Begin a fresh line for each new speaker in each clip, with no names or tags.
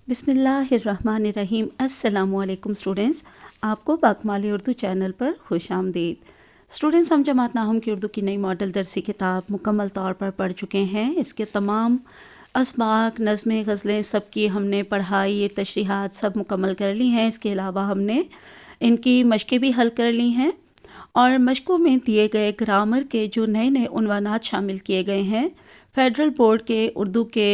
بسم اللہ الرحمن الرحیم۔ السلام علیکم اسٹوڈنٹس، آپ کو باکمالی اردو چینل پر خوش آمدید۔ اسٹوڈنٹس، ہم جماعت ناہم کی اردو کی نئی ماڈل درسی کتاب مکمل طور پر پڑھ چکے ہیں۔ اس کے تمام اسباق، نظمیں، غزلیں سب کی ہم نے پڑھائی، تشریحات سب مکمل کر لی ہیں۔ اس کے علاوہ ہم نے ان کی مشقیں بھی حل کر لی ہیں، اور مشقوں میں دیے گئے گرامر کے جو نئے نئے عنوانات شامل کیے گئے ہیں فیڈرل بورڈ کے اردو کے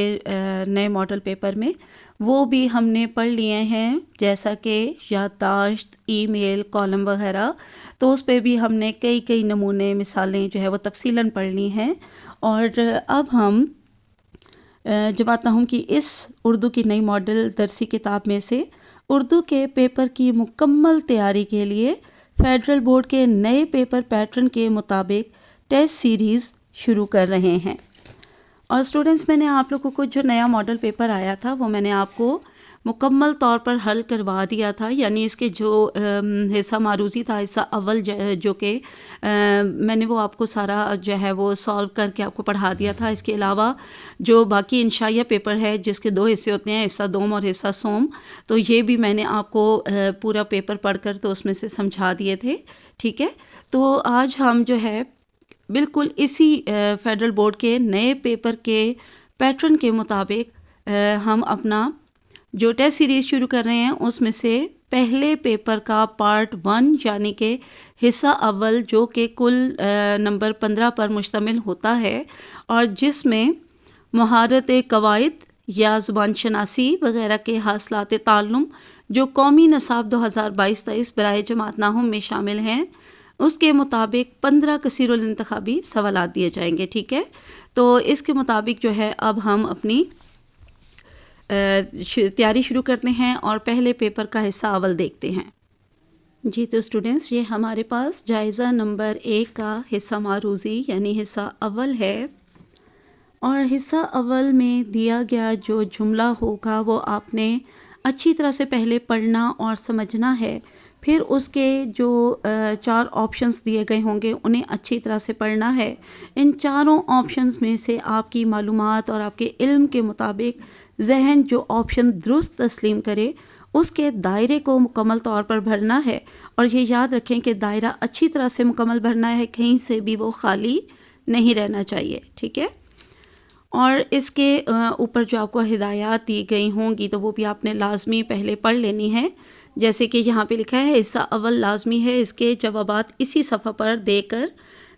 نئے ماڈل پیپر میں، وہ بھی ہم نے پڑھ لیے ہیں، جیسا کہ یادداشت، ای میل، کالم وغیرہ۔ تو اس پہ بھی ہم نے کئی نمونے، مثالیں جو ہے وہ تفصیلاً پڑھ لی ہیں۔ اور اب ہم جماعت ناہم کی اس اردو کی نئی ماڈل درسی کتاب میں سے اردو کے پیپر کی مکمل تیاری کے لیے فیڈرل بورڈ کے نئے پیپر پیٹرن کے مطابق ٹیسٹ سیریز شروع کر رہے ہیں۔ اور اسٹوڈنٹس، میں نے آپ لوگوں کو جو نیا ماڈل پیپر آیا تھا وہ میں نے آپ کو مکمل طور پر حل کروا دیا تھا، یعنی اس کے جو حصہ معروضی تھا، حصہ اول جو کہ میں نے وہ آپ کو سارا جو ہے وہ سالو کر کے آپ کو پڑھا دیا تھا۔ اس کے علاوہ جو باقی انشائیہ پیپر ہے جس کے دو حصے ہوتے ہیں، حصہ دوم اور حصہ سوم، تو یہ بھی میں نے آپ کو پورا پیپر پڑھ کر تو اس میں سے سمجھا دیے تھے، ٹھیک ہے۔ تو آج ہم جو ہے بالکل اسی فیڈرل بورڈ کے نئے پیپر کے پیٹرن کے مطابق ہم اپنا جو ٹیسٹ سیریز شروع کر رہے ہیں، اس میں سے پہلے پیپر کا پارٹ 1 یعنی کہ حصہ اول، جو کہ کل نمبر 15 پر مشتمل ہوتا ہے، اور جس میں مہارت قواعد یا زبان شناسی وغیرہ کے حاصلات تعلم جو قومی نصاب 2022-23 برائے جماعت ناہم میں شامل ہیں، اس کے مطابق 15 کثیر الانتخابی سوالات دیے جائیں گے، ٹھیک ہے۔ تو اس کے مطابق جو ہے اب ہم اپنی تیاری شروع کرتے ہیں اور پہلے پیپر کا حصہ اول دیکھتے ہیں۔ جی تو اسٹوڈنٹس، یہ ہمارے پاس جائزہ نمبر 1 کا حصہ معروضی یعنی حصہ اول ہے، اور حصہ اول میں دیا گیا جو جملہ ہوگا وہ آپ نے اچھی طرح سے پہلے پڑھنا اور سمجھنا ہے، پھر اس کے جو 4 آپشنز دیے گئے ہوں گے انہیں اچھی طرح سے پڑھنا ہے۔ ان چاروں آپشنز میں سے آپ کی معلومات اور آپ کے علم کے مطابق ذہن جو آپشن درست تسلیم کرے اس کے دائرے کو مکمل طور پر بھرنا ہے، اور یہ یاد رکھیں کہ دائرہ اچھی طرح سے مکمل بھرنا ہے، کہیں سے بھی وہ خالی نہیں رہنا چاہیے، ٹھیک ہے۔ اور اس کے اوپر جو آپ کو ہدایات دی گئی ہوں گی تو وہ بھی آپ نے لازمی پہلے پڑھ لینی ہے، جیسے کہ یہاں پہ لکھا ہے حصہ اول لازمی ہے اس کے جوابات اسی صفحہ پر دے کر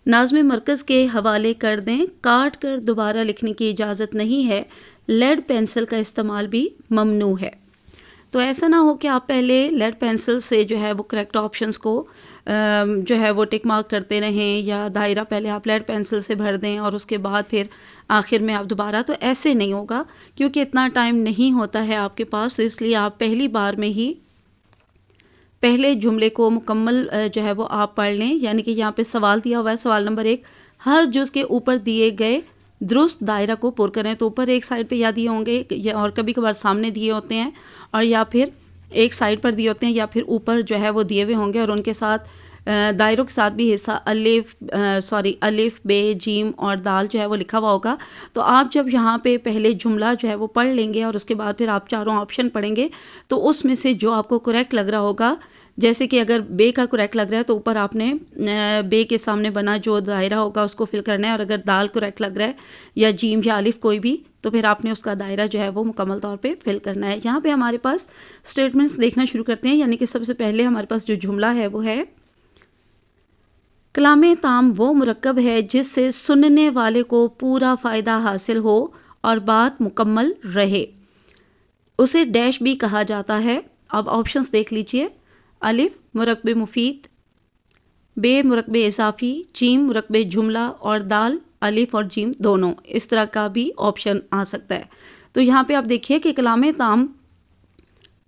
ناظم مرکز کے حوالے کر دیں، کاٹ کر دوبارہ لکھنے کی اجازت نہیں ہے، لیڈ پینسل کا استعمال بھی ممنوع ہے۔ تو ایسا نہ ہو کہ آپ پہلے لیڈ پینسل سے جو ہے وہ کریکٹ آپشنز کو جو ہے وہ ٹک مارک کرتے رہیں، یا دائرہ پہلے آپ لیڈ پینسل سے بھر دیں اور اس کے بعد پھر آخر میں آپ دوبارہ، تو ایسے نہیں ہوگا کیونکہ اتنا ٹائم نہیں ہوتا ہے آپ کے پاس، اس لیے آپ پہلی بار میں ہی پہلے جملے کو مکمل جو ہے وہ آپ پڑھ لیں۔ یعنی کہ یہاں پہ سوال دیا ہوا ہے، سوال نمبر 1، ہر جز کے اوپر دیے گئے درست دائرہ کو پر کریں۔ تو اوپر ایک سائڈ پہ یا دیے ہوں گے، اور کبھی کبھار سامنے دیے ہوتے ہیں، اور یا پھر ایک سائڈ پر دیے ہوتے ہیں، یا پھر اوپر جو ہے وہ دیے ہوئے ہوں گے، اور ان کے ساتھ دائروں کے ساتھ بھی حصہ الف، بے، جیم اور دال جو ہے وہ لکھا ہوا ہوگا۔ تو آپ جب یہاں پہ پہلے جملہ جو ہے وہ پڑھ لیں گے اور اس کے بعد پھر آپ چاروں آپشن پڑھیں گے، تو اس میں سے جو آپ کو کریکٹ لگ رہا ہوگا، جیسے کہ اگر بے کا کریکٹ لگ رہا ہے تو اوپر آپ نے بے کے سامنے بنا جو دائرہ ہوگا اس کو فل کرنا ہے، اور اگر دال کریکٹ لگ رہا ہے یا جیم یا الف کوئی بھی، تو پھر آپ نے اس کا دائرہ جو ہے وہ مکمل طور پہ فل کرنا ہے۔ یہاں پہ ہمارے پاس اسٹیٹمنٹس دیکھنا شروع کرتے ہیں، یعنی کہ سب سے پہلے ہمارے پاس جو جملہ ہے وہ ہے، کلام تام وہ مرکب ہے جس سے سننے والے کو پورا فائدہ حاصل ہو اور بات مکمل رہے، اسے ڈیش بھی کہا جاتا ہے۔ اب آپشنز دیکھ لیجئے، الف مرکب مفید، بے مرکب اضافی، جیم مرکب جملہ، اور دال الف اور جیم دونوں، اس طرح کا بھی آپشن آ سکتا ہے۔ تو یہاں پہ آپ دیکھیے کہ کلام تام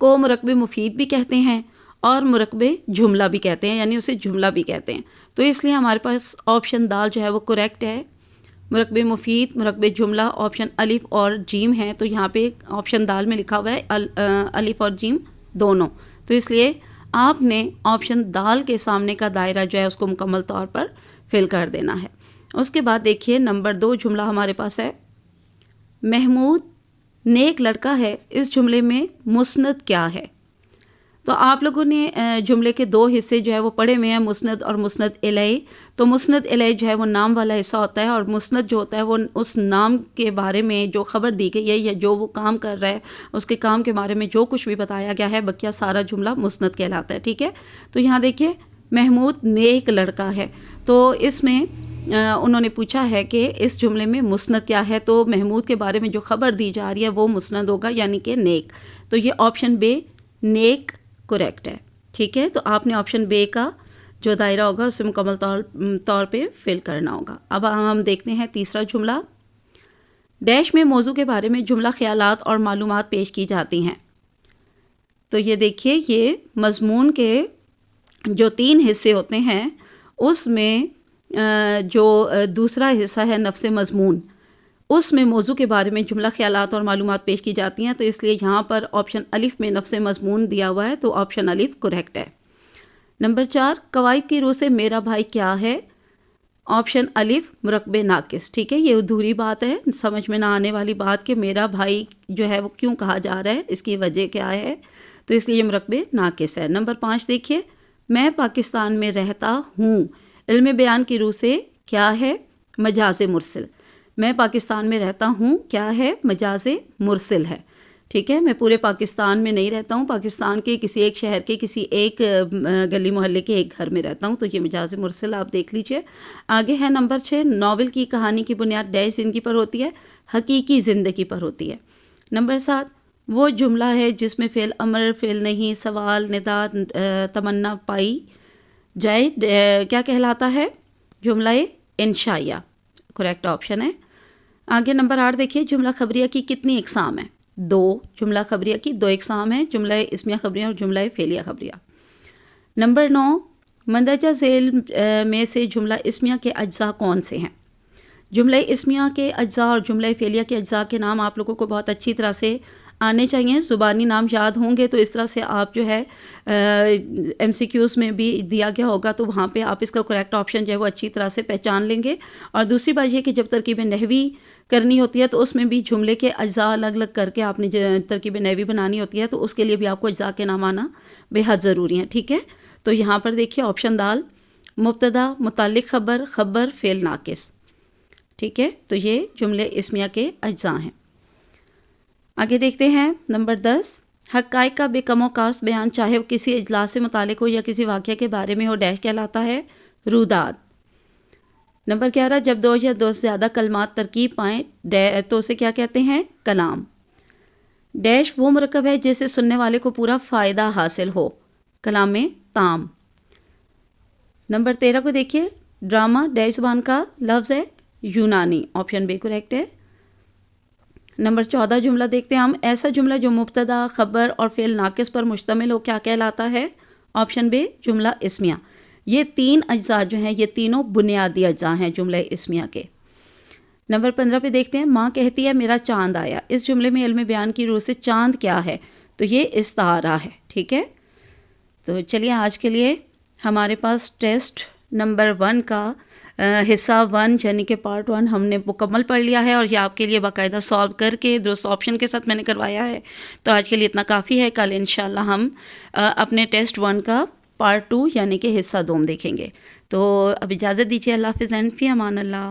کو مرکب مفید بھی کہتے ہیں اور مرکب جملہ بھی کہتے ہیں، یعنی اسے جملہ بھی کہتے ہیں، تو اس لیے ہمارے پاس آپشن دال جو ہے وہ کریکٹ ہے۔ مرکب مفید، مرکب جملہ آپشن الف اور جیم ہیں، تو یہاں پہ آپشن دال میں لکھا ہوا ہے الف اور جیم دونوں، تو اس لیے آپ نے آپشن دال کے سامنے کا دائرہ جو ہے اس کو مکمل طور پر فل کر دینا ہے۔ اس کے بعد دیکھیے نمبر 2 جملہ ہمارے پاس ہے، محمود نیک لڑکا ہے اس جملے میں مسند کیا ہے؟ تو آپ لوگوں نے جملے کے دو حصے جو ہے وہ پڑھے ہوئے ہیں، مسند اور مسند الیہ۔ تو مسند الیہ جو ہے وہ نام والا حصہ ہوتا ہے، اور مسند جو ہوتا ہے وہ اس نام کے بارے میں جو خبر دی گئی ہے یا جو وہ کام کر رہا ہے اس کے کام کے بارے میں جو کچھ بھی بتایا گیا ہے، بقیہ سارا جملہ مسند کہلاتا ہے، ٹھیک ہے۔ تو یہاں دیکھیے محمود نیک لڑکا ہے، تو اس میں انہوں نے پوچھا ہے کہ اس جملے میں مسند کیا ہے، تو محمود کے بارے میں جو خبر دی جا رہی ہے وہ مسند ہوگا، یعنی کہ نیک۔ تو یہ آپشن بے نیک کریکٹ ہے، ٹھیک ہے۔ تو آپ نے آپشن بے کا جو دائرہ ہوگا اسے مکمل طور پہ فل کرنا ہوگا۔ اب ہم دیکھتے ہیں تیسرا جملہ۔ ڈیش میں موضوع کے بارے میں جملہ خیالات اور معلومات پیش کی جاتی ہیں۔ تو یہ دیکھیے، یہ مضمون کے جو 3 حصے ہوتے ہیں اس میں جو دوسرا حصہ ہے نفس مضمون، اس میں موضوع کے بارے میں جملہ خیالات اور معلومات پیش کی جاتی ہیں، تو اس لیے یہاں پر آپشن الف میں نفس مضمون دیا ہوا ہے، تو آپشن الف کریکٹ ہے۔ نمبر 4، قواعد کی روح سے میرا بھائی کیا ہے؟ آپشن الف مرکب ناقص، ٹھیک ہے۔ یہ ادھوری بات ہے، سمجھ میں نہ آنے والی بات کہ میرا بھائی جو ہے وہ کیوں کہا جا رہا ہے، اس کی وجہ کیا ہے، تو اس لیے یہ مرکب ناقص ہے۔ نمبر 5 دیکھیے، میں پاکستان میں رہتا ہوں، علم بیان کی روح سے کیا ہے؟ مجاز مرسل۔ میں پاکستان میں رہتا ہوں کیا ہے؟ مجاز مرسل ہے، ٹھیک ہے۔ میں پورے پاکستان میں نہیں رہتا ہوں، پاکستان کے کسی ایک شہر کے کسی ایک گلی محلے کے ایک گھر میں رہتا ہوں، تو یہ مجاز مرسل آپ دیکھ لیجئے۔ آگے ہے نمبر 6، ناول کی کہانی کی بنیاد ڈیش زندگی پر ہوتی ہے، حقیقی زندگی پر ہوتی ہے۔ نمبر 7، وہ جملہ ہے جس میں فعل امر، فعل نہیں، سوال، ندا، تمنا پائی جائے، کیا کہلاتا ہے؟ جملہ انشائیہ، کریکٹ آپشن ہے۔ آگے نمبر 8 دیکھیے، جملہ خبریہ کی کتنی اقسام ہیں؟ 2۔ جملہ خبریہ کی 2 اقسام ہیں، جملہ اسمیہ خبریہ اور جملہ فعلیہ خبریہ۔ نمبر 9، مندرجہ ذیل میں سے جملہ اسمیہ کے اجزاء کون سے ہیں؟ جملہ اسمیہ کے اجزاء اور جملہ فعلیہ کے اجزاء کے نام آپ لوگوں کو بہت اچھی طرح سے آنے چاہیے، زبانی نام یاد ہوں گے تو اس طرح سے آپ جو ہے ایم سی کیوز میں بھی دیا گیا ہوگا، تو وہاں پہ آپ اس کا کریکٹ آپشن جو ہے وہ اچھی طرح سے پہچان لیں گے۔ اور دوسری بات یہ کہ جب ترکیب نحوی کرنی ہوتی ہے تو اس میں بھی جملے کے اجزاء الگ الگ کر کے آپ نے ترکیب نحوی بنانی ہوتی ہے، تو اس کے لیے بھی آپ کو اجزاء کے نام آنا بے حد ضروری ہیں، ٹھیک ہے۔ تو یہاں پر دیکھیے آپشن دال، مبتدا، متعلق خبر، خبر، فعل ناقص، ٹھیک ہے۔ تو یہ جملے اسمیہ کے اجزاء ہیں۔ آگے دیکھتے ہیں نمبر 10، حقائق کا بے کم و کاست بیان چاہے وہ کسی اجلاس سے متعلق ہو یا کسی واقعہ کے بارے میں ہو، ڈیش کہلاتا ہے روداد۔ نمبر 11، جب 2 یا 2 سے زیادہ کلمات ترکیب پائیں تو اسے کیا کہتے ہیں؟ کلام۔ ڈیش وہ مرکب ہے جسے سننے والے کو پورا فائدہ حاصل ہو، کلام تام۔ نمبر 13 کو دیکھیے، ڈرامہ ڈیش زبان کا لفظ ہے؟ یونانی، آپشن بے کریکٹ ہے۔ نمبر 14 جملہ دیکھتے ہیں ہم، ایسا جملہ جو مبتدا، خبر اور فعل ناقص پر مشتمل ہو کیا کہلاتا ہے؟ آپشن بے جملہ اسمیہ۔ یہ 3 اجزاء جو ہیں یہ تینوں بنیادی اجزاء ہیں جملہ اسمیہ کے۔ نمبر 15 پہ دیکھتے ہیں، ماں کہتی ہے میرا چاند آیا، اس جملے میں علم بیان کی روح سے چاند کیا ہے؟ تو یہ استعارہ ہے، ٹھیک ہے۔ تو چلیے آج کے لیے ہمارے پاس ٹیسٹ نمبر 1 کا حصہ 1 یعنی کہ پارٹ 1 ہم نے مکمل پڑھ لیا ہے، اور یہ آپ کے لیے باقاعدہ سالو کر کے درست آپشن کے ساتھ میں نے کروایا ہے۔ تو آج کے لیے اتنا کافی ہے، کل انشاءاللہ ہم اپنے ٹیسٹ 1 کا پارٹ 2 یعنی کہ حصہ 2 دیکھیں گے۔ تو اب اجازت دیجیے، اللہ حافظ، فی امان اللہ۔